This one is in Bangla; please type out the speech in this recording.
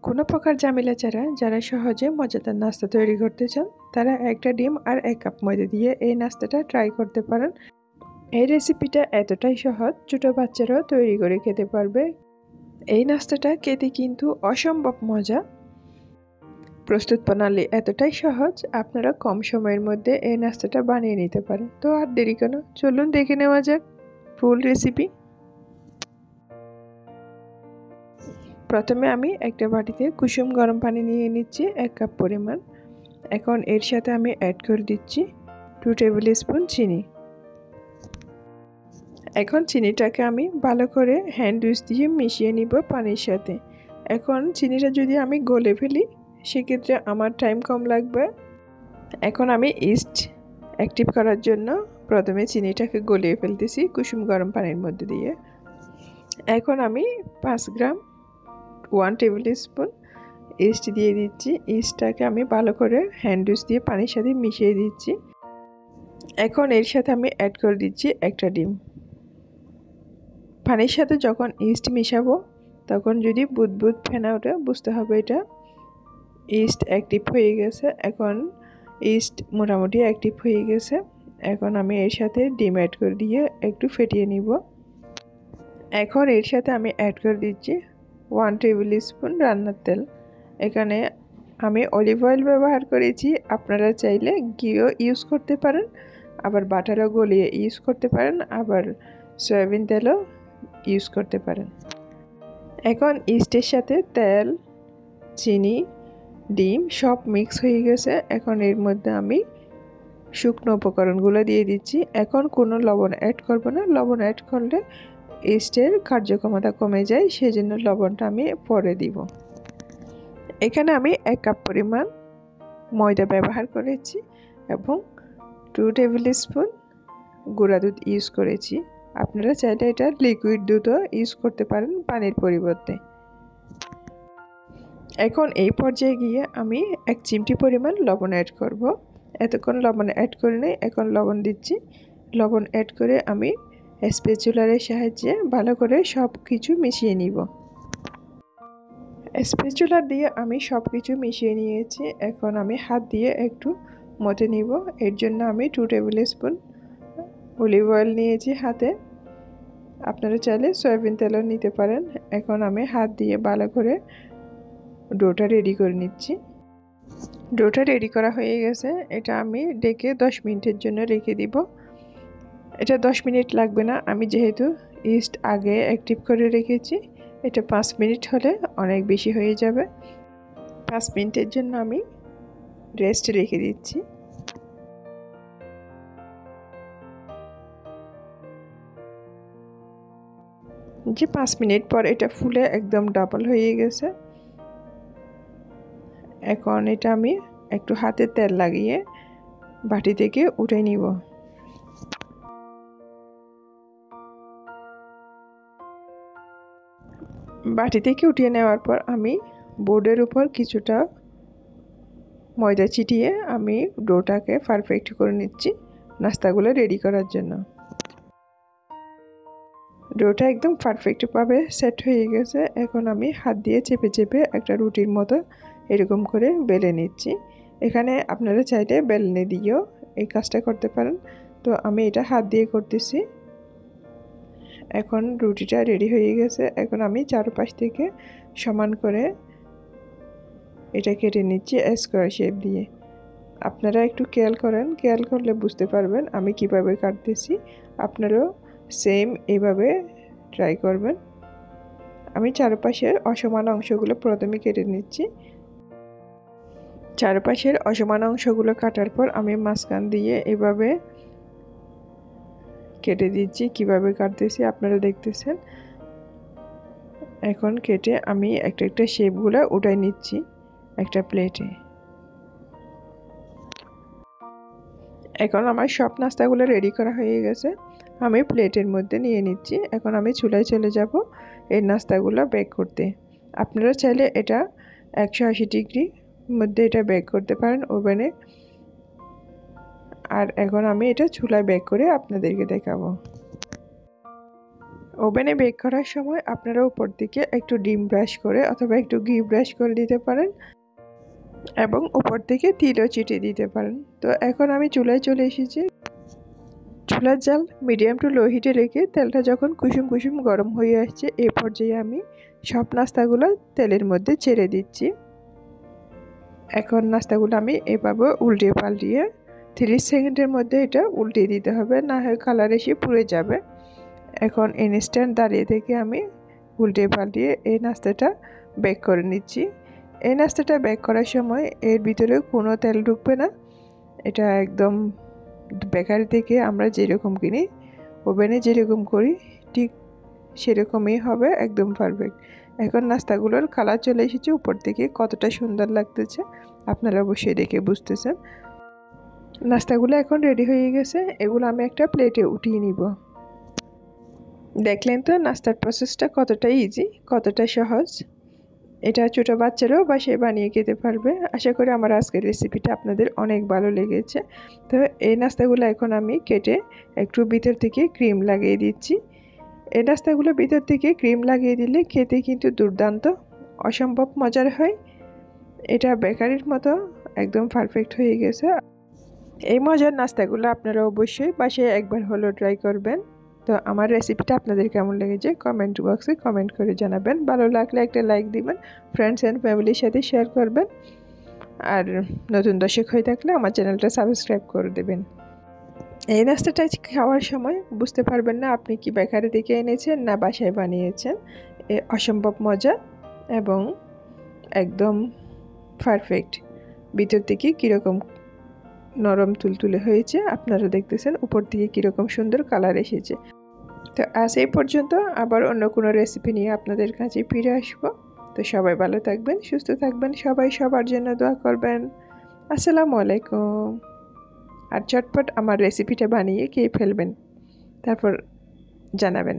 কোনো প্রকার ঝামেলা ছাড়া যারা সহজে মজাদার নাস্তা তৈরি করতে চান তারা একটা ডিম আর 1 কাপ ময়দা দিয়ে এই নাস্তাটা ট্রাই করতে পারেন। এই রেসিপিটা এতটাই সহজ, ছোট বাচ্চারাও তৈরি করে খেতে পারবে। এই নাস্তাটা খেতে কিন্তু অসম্ভব মজা। প্রস্তুত প্রণালী এতটাই সহজ, আপনারা কম সময়ের মধ্যে এই নাস্তাটা বানিয়ে নিতে পারেন। তো আর দেরি কেন, চলুন দেখে নেওয়া যাক ফুল রেসিপি। প্রথমে আমি একটা বাটিতে কুসুম গরম পানি নিয়ে নিচ্ছি 1 কাপ পরিমাণ। এখন এর সাথে আমি অ্যাড করে দিচ্ছি 2 টেবিল স্পুন চিনি। এখন চিনিটাকে আমি ভালো করে হ্যান্ড উইচ দিয়ে মিশিয়ে নিব পানির সাথে। এখন চিনিটা যদি আমি গলে ফেলি সেক্ষেত্রে আমার টাইম কম লাগবে। এখন আমি ইস্ট অ্যাক্টিভ করার জন্য প্রথমে চিনিটাকে গলিয়ে ফেলতেছি কুসুম গরম পানির মধ্যে দিয়ে। এখন আমি 5 গ্রাম 1 টেবিল স্পুন ইস্ট দিয়ে দিচ্ছি। ইস্টটাকে আমি ভালো করে হ্যান্ড উইচ দিয়ে পানির সাথে মিশিয়ে দিচ্ছি। এখন এর সাথে আমি অ্যাড করে দিচ্ছি একটা ডিম। পানির সাথে যখন ইস্ট মিশাবো তখন যদি বুদবুদ ফেনা ওঠে বুঝতে হবে এটা ইস্ট অ্যাক্টিভ হয়ে গেছে। এখন ইস্ট মোটামুটি অ্যাক্টিভ হয়ে গেছে। এখন আমি এর সাথে ডিম অ্যাড করে দিয়ে একটু ফেটিয়ে নিব। এখন এর সাথে আমি অ্যাড করে দিচ্ছি 1 টেবিল স্পুন রান্নার তেল। এখানে আমি অলিভ অয়েল ব্যবহার করেছি, আপনারা চাইলে ঘিও ইউজ করতে পারেন, আবার বাটারও গলিয়ে ইউজ করতে পারেন, আবার সয়াবিন তেলও ইউজ করতে পারেন। এখন ইস্টের সাথে তেল, চিনি, ডিম সব মিক্স হয়ে গেছে। এখন এর মধ্যে আমি শুকনো উপকরণগুলো দিয়ে দিচ্ছি। এখন কোনো লবণ অ্যাড করব না, লবণ অ্যাড করলে ইস্টের কার্যক্ষমতা কমে যায়, সেজন্য লবণটা আমি পরে দিব। এখানে আমি 1 কাপ পরিমাণ ময়দা ব্যবহার করেছি এবং 2 টেবিল স্পুন গুঁড়া দুধ ইউজ করেছি। আপনারা চাইলে এটা লিকুইড দুধও ইউজ করতে পারেন পানির পরিবর্তে। এখন এই পর্যায়ে গিয়ে আমি 1 চিমটি পরিমাণ লবণ অ্যাড করব। এতক্ষণ লবণ অ্যাড করে নেই, এখন লবণ দিচ্ছি। লবণ অ্যাড করে আমি স্প্যাচুলারের সাহায্যে ভালো করে সব কিছু মিশিয়ে নিব। স্প্যাচুলার দিয়ে আমি সব কিছু মিশিয়ে নিয়েছি। এখন আমি হাত দিয়ে একটু মথে নিব। এর জন্য আমি 2 টেবিল স্পুন অলিভ অয়েল নিয়েছি হাতে, আপনারা চাইলে সয়াবিন তেলও নিতে পারেন। এখন আমি হাত দিয়ে ভালো করে ডোটা রেডি করে নিচ্ছি। ডোটা রেডি করা হয়ে গেছে। এটা আমি ঢেকে 10 মিনিটের জন্য রেখে দিব। এটা 10 মিনিট লাগবে না, আমি যেহেতু ইস্ট আগে অ্যাক্টিভ করে রেখেছি, এটা 5 মিনিট হলে অনেক বেশি হয়ে যাবে। 5 মিনিটের জন্য আমি রেস্ট রেখে দিচ্ছি। যে 5 মিনিট পর এটা ফুলে একদম ডাবল হয়ে গেছে। এখন এটা আমি একটু হাতে তেল লাগিয়ে বাটি থেকে উঠে নিব। বাটি থেকে উঠিয়ে নেওয়ার পর আমি বোর্ডের উপর কিছুটা ময়দা ছিটিয়ে আমি ডোটাকে পারফেক্ট করে নিচ্ছি নাস্তাগুলো রেডি করার জন্য। ডোটা একদম পারফেক্টভাবে সেট হয়ে গেছে। এখন আমি হাত দিয়ে চেপে চেপে একটা রুটির মতো এরকম করে বেলে নিচ্ছি। এখানে আপনারা চাইলে বেলনে দিয়েও এই কাজটা করতে পারেন, তো আমি এটা হাত দিয়ে করতেছি। এখন রুটিটা রেডি হয়ে গেছে। এখন আমি চারপাশ থেকে সমান করে এটা কেটে নিচ্ছি স্কোয়ার শেপ দিয়ে। আপনারা একটু খেয়াল করেন, খেয়াল করলে বুঝতে পারবেন আমি কিভাবে কাটতেছি। আপনারাও সেম এইভাবে ট্রাই করবেন। আমি চারপাশের অসমান অংশগুলো প্রথমে কেটে নিচ্ছি। চারপাশের অসমান অংশগুলো কাটার পর আমি মাঝখান দিয়ে এভাবে কেটে দিচ্ছি। কিভাবে কাটতেছি আপনারা দেখতেছেন। এখন কেটে আমি একটা একটা শেপগুলো উঠাই নিচ্ছি একটা প্লেটে। এখন আমার সব নাস্তাগুলো রেডি করা হয়ে গেছে, আমি প্লেটের মধ্যে নিয়ে নিচ্ছি। এখন আমি চুলায় চলে যাব এই নাস্তাগুলো বেক করতে। আপনারা চাইলে এটা 180 ডিগ্রি মধ্যে এটা বেক করতে পারেন ওভেনে। আর এখন আমি এটা চুলায় বেক করে আপনাদেরকে দেখাবো। ওভেনে বেক করার সময় আপনারা উপর দিকে একটু ডিম ব্রাশ করে অথবা একটু ঘি ব্রাশ করে দিতে পারেন এবং উপর থেকে তিলও ছিটিয়ে দিতে পারেন। তো এখন আমি চুলায় চলে এসেছি। চুলার জাল মিডিয়াম টু লো হিটে রেখে তেলটা যখন কুসুম কুসুম গরম হয়ে আসছে এই পর্যায়ে আমি সব নাস্তাগুলো তেলের মধ্যে ছেড়ে দিচ্ছি। এখন নাস্তাগুলো আমি এভাবে উল্টিয়ে পাল্টিয়ে 30 সেকেন্ডের মধ্যে এটা উল্টিয়ে দিতে হবে, না হয় কালার এসে পুড়ে যাবে। এখন ইনস্ট্যান্ট দাঁড়িয়ে থেকে আমি উল্টিয়ে পাল্টিয়ে এই নাস্তাটা বেক করে নিচ্ছি। এই নাস্তাটা বেক করার সময় এর ভিতরে কোনো তেল ঢুকবে না। এটা একদম বেকারি থেকে আমরা যেরকম কিনি ওভেনে যেরকম করি ঠিক সেরকমই হবে, একদম পারফেক্ট। এখন নাস্তাগুলোর কালার চলে এসেছে উপর থেকে, কতটা সুন্দর লাগতেছে আপনারা অবশ্যই দেখে বুঝতেছেন। নাস্তাগুলো এখন রেডি হয়ে গেছে, এগুলো আমি একটা প্লেটে উঠিয়ে নিব। দেখলেন তো নাস্তার প্রসেসটা কতটা ইজি, কতটা সহজ। এটা ছোটো বাচ্চারাও বাসায় বানিয়ে খেতে পারবে। আশা করি আমার আজকের রেসিপিটা আপনাদের অনেক ভালো লেগেছে। তো এই নাস্তাগুলো এখন আমি কেটে একটু ভিতর থেকে ক্রিম লাগিয়ে দিচ্ছি। এই নাস্তাগুলো ভিতর থেকে ক্রিম লাগিয়ে দিলে খেতে কিন্তু দুর্দান্ত, অসম্ভব মজার হয়। এটা বেকারির মতো একদম পারফেক্ট হয়ে গেছে। এই মজার নাস্তাগুলো আপনারা অবশ্যই বাসায় একবার হলেও ট্রাই করবেন। তো আমার রেসিপিটা আপনাদের কেমন লেগেছে কমেন্ট বক্সে কমেন্ট করে জানাবেন। ভালো লাগলে একটা লাইক দিবেন, ফ্রেন্ডস অ্যান্ড ফ্যামিলির সাথে শেয়ার করবেন, আর নতুন দর্শক হয়ে থাকলে আমার চ্যানেলটা সাবস্ক্রাইব করে দেবেন। এই নাস্তাটা খাওয়ার সময় বুঝতে পারবেন না আপনি কি বেকারি থেকে এনেছেন না বাসায় বানিয়েছেন। অসম্ভব মজা এবং একদম পারফেক্ট। ভিতর থেকে কীরকম নরম তুলতুলে হয়েছে আপনারা দেখতেছেন, উপর থেকে কীরকম সুন্দর কালার এসেছে। তো আজ এই পর্যন্ত, আবার অন্য কোনো রেসিপি নিয়ে আপনাদের কাছে ফিরে আসবো। তো সবাই ভালো থাকবেন, সুস্থ থাকবেন, সবাই সবার জন্য দোয়া করবেন। আসসালামু আলাইকুম। আর চটপট আমার রেসিপিটা বানিয়ে খেয়ে ফেলবেন, তারপর জানাবেন।